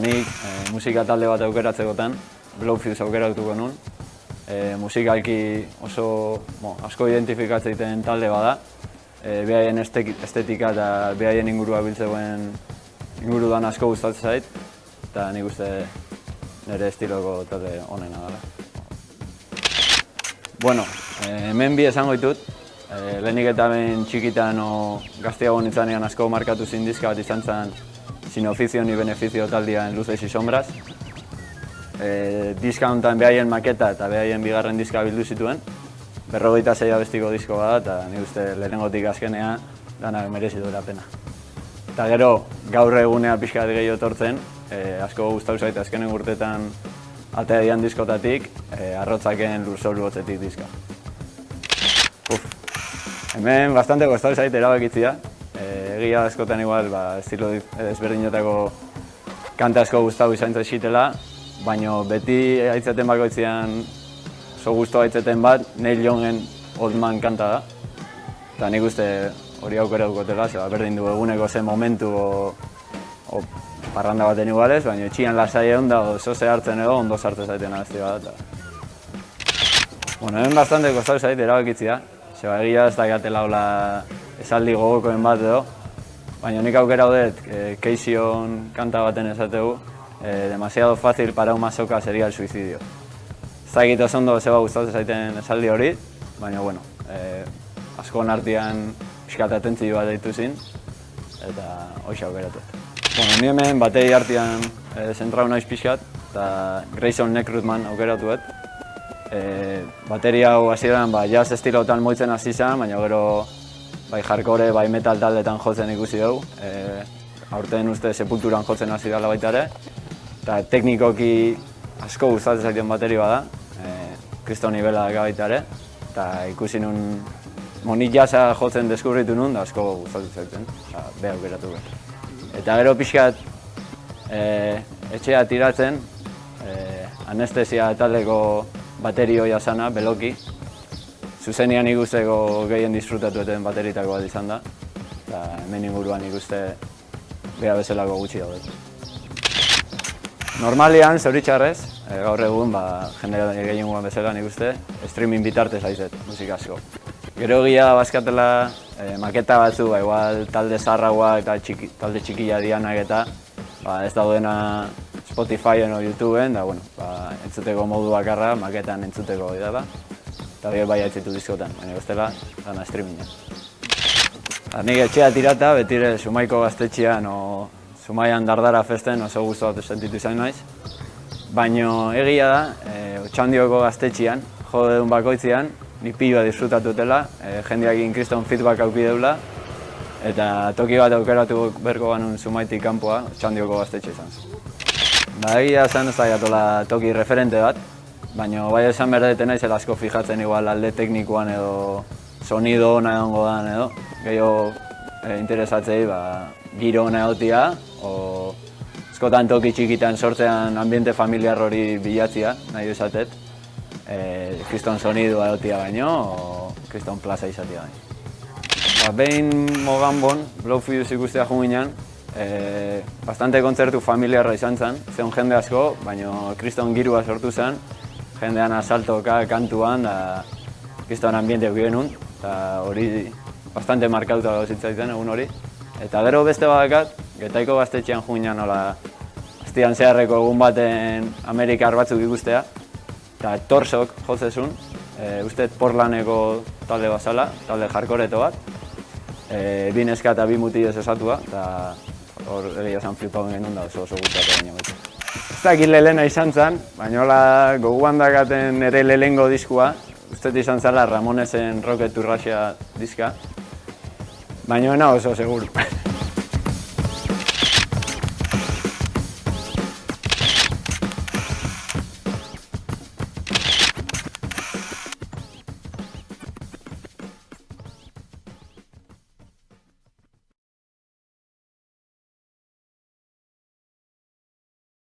nik musika talde bat aukeratzekotan, Blowfuse aukeratuko nun. Musikalki oso asko identifikatzeiten talde bada. Behaien estetika eta behaien ingurua biltzeuen ingurudan asko gustatzen zait. Eta nik uste nire estiloko talde onena dela. Bueno, hemen bi esango ditut. Lehenik eta ben txikitan gazteago nintzanean asko markatu zin diska bat izan zen Sin oficio ni beneficio taldean Luces y sombras. Diska honetan behaien maketa eta behaien bigarren diska bildu zituen. 56 abestiko disko bada eta nik uste lehenengotik azkenea danak merezi duela pena. Eta gero gaur egunea pixka bat gehiago etortzen, asko gustatu zait azkenen urtetan atea dian diskotatik, Arrotzaken Lurzoru hotzetik diska. Hemen bastante gustatu zait erabakitzia. Egia askotan igual, estilo ezberdinetako kanta asko gustatu izan zaizkitela, baina beti aitzeten bakoitzean oso gustu aitzeten bat, Neil Youngen Old Man kanta da. Eta nik uste hori aukera dukotela, berdin du eguneko zen momentu o parranda baten igualez, baina etxian lasai egon da, oso ze hartzen edo, ondo sartzen zaiten abesti bat. Hemen bastante gustatu zait erabakitzia. Egia ez da gatela hola esaldi gogokoen bat edo, baina nik aukera dut Keision kanta baten esategu, demasiado fácil para un masoka sería el suicidio. Ez da egite oso ondo zeba gustatzen zaiten esaldi hori, baina bueno, askon artean pixkat atentzio bat deitu zin, eta hoxe aukeratu. Ni hemen bateri artean zentrau naiz pixkat, eta Grayson Neckrutman aukeratuet. Bateria hau hasieran jazz estilotan moitzen hasi zen, baina gero bai hardcore, bai metal taldetan jotzen ikusi dugu. Aurten uste Sepulturan jotzen hasi dela baita ere. Eta teknikoki asko gustatzen zaiten bateria bada, kriston nibela daka baita ere. Eta ikusi nun, nik jazza jotzen deskubritu nun, da asko gustatzen zaiten, beha aukeratu behar. Eta gero pixkat etxea tiratzen, anestesia taldeko baterio jasana, Beloki. Zuzenian ikusteko gehien disfrutatueten bateritako bat izan da. Eta hemen inguruan ikuste beha bezalako gutxi daudet. Normalian, zoritxarrez, gaur egun jende gehien guan bezala nik uste, streaming bitartez haizet, musika asko. Gero egia bazkatela maketa batzu, igual talde zaharragoa eta talde txikia dianak eta ez daudena Spotifyen o YouTubeen, da entzuteko modu bakarra, maketan entzuteko dela. Eta bai haitzitu diskotan, baina bestela, dana streamingan. Nik etxea tirata, betire Zumaiko gaztetxean o Zumaian dardara festen oso gustu bat sentitu izan naiz. Baina egia da, Otxandioko gaztetxean, jodedun bakoitzean, nik piloa disfrutatutela, jendeakin kriston feedback auki deula, eta toki bat aukeratu berko ganun Zumaitik kanpoa, Otxandioko gaztetxe izan zen. Egia esan ez da jatola toki referente bat, baina bai esan behar deten naizela asko fijatzen igual alde teknikoan edo sonido ona egongo dan edo. Gehiago interesatzei giro ona egotia, o askotan toki txikitan sortzean ambiente familiar hori bilatzia, nahi esatet. Kriston sonidoa egotia baino, o kriston plaza izatea baino. Behin Moganbon, Blowfuse ikustea junginan, bastante kontzertu familiarra izan zen, zeon jende asko, baina kriston girua sortu zen, jendean asaltoka kantuan, kriston ambiente eukien nun, eta hori bastante markatuta gauzitzaiten egun hori. Eta gero beste badakat, Getaiko gaztetxean junginan nola astian zeharreko egun baten Amerikar batzuk ikustea, eta Torsok jotzezun, uste Portlandeko talde bazala, talde hardcoreto bat, bi neska eta bi mutilez osatua, eta hor egia esan flipauen genuen da oso gustatu baina beti. Ez dakit lehena izan zen, baina hola goguan dakaten ere lehengo diskua, uste izan zela Ramonesen Rocket to Russia diska, baina oso seguru.